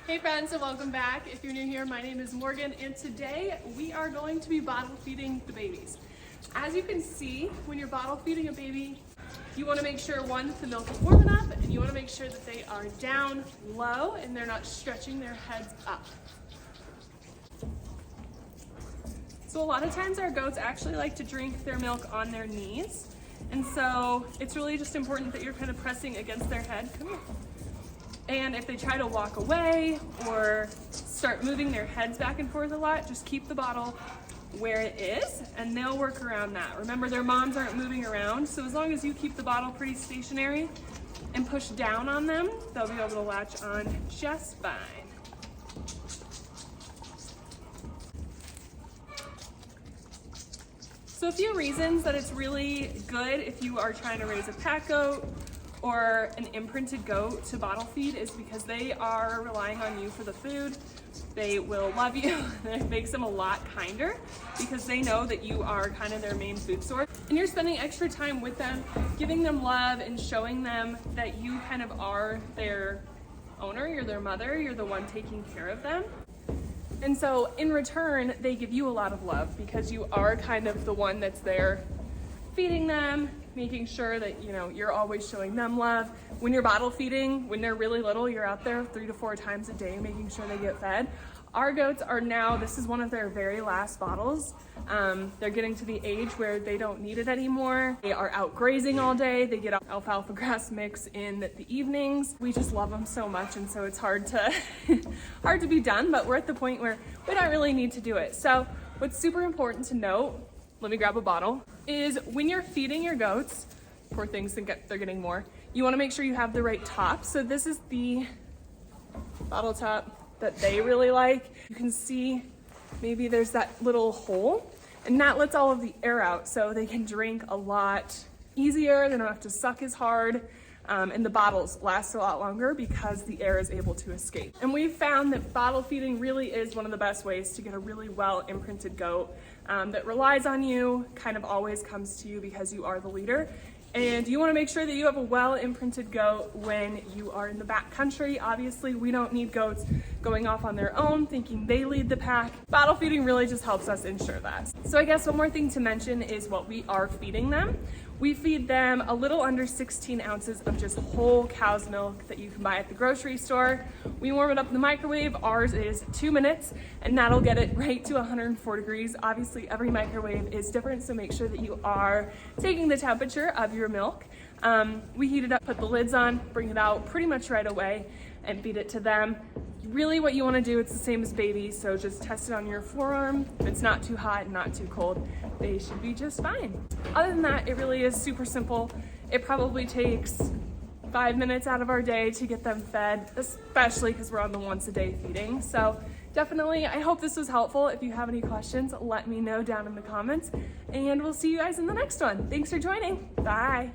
Hey friends, and welcome back. If you're new here, my name is Morgan, and today we are going to be bottle feeding the babies. As you can see, when you're bottle feeding a baby, you want to make sure, one, that the milk is warm enough, and you want to make sure that they are down low and they're not stretching their heads up. So a lot of times our goats actually like to drink their milk on their knees, and so it's really just important that you're kind of pressing against their head. Come here. And if they try to walk away or start moving their heads back and forth a lot, just keep the bottle where it is and they'll work around that. Remember, their moms aren't moving around, so as long as you keep the bottle pretty stationary and push down on them, they'll be able to latch on just fine. So a few reasons that it's really good if you are trying to raise a pack goat or an imprinted goat to bottle feed is because they are relying on you for the food. They will love you. It makes them a lot kinder because they know that you are kind of their main food source. And you're spending extra time with them, giving them love and showing them that you kind of are their owner, you're their mother, you're the one taking care of them. And so in return, they give you a lot of love because you are kind of the one that's there feeding them, making sure that you're always showing them love. When you're bottle feeding, when they're really little, you're out there 3 to 4 times a day making sure they get fed. Our goats are now, this is one of their very last bottles. They're getting to the age where they don't need it anymore. They are out grazing all day. They get alfalfa grass mix in the evenings. We just love them so much, and so it's hard to hard to be done, but we're at the point where we don't really need to do it. So what's super important to note, let me grab a bottle, is when you're feeding your goats, poor things think they're getting more, you want to make sure you have the right top. So this is the bottle top that they really like. You can see maybe there's that little hole, and that lets all of the air out so they can drink a lot easier. They don't have to suck as hard. And the bottles last a lot longer because the air is able to escape. And we've found that bottle feeding really is one of the best ways to get a really well imprinted goat that relies on you, kind of always comes to you because you are the leader. And you want to make sure that you have a well imprinted goat when you are in the back country. Obviously, we don't need goats going off on their own thinking they lead the pack. Bottle feeding really just helps us ensure that. So I guess one more thing to mention is what we are feeding them. We feed them a little under 16 ounces of just whole cow's milk that you can buy at the grocery store. We warm it up in the microwave. Ours is 2 minutes, and that'll get it right to 104 degrees. Obviously, every microwave is different, so make sure that you are taking the temperature of your milk. We heat it up, put the lids on, bring it out pretty much right away, and feed it to them. Really what you want to do, it's the same as babies, so just test it on your forearm. If it's not too hot and not too cold, they should be just fine. Other than that, it really is super simple. It probably takes 5 minutes out of our day to get them fed, especially because we're on the once a day feeding. So definitely, I hope this was helpful. If you have any questions, let me know down in the comments, and we'll see you guys in the next one. Thanks for joining. Bye.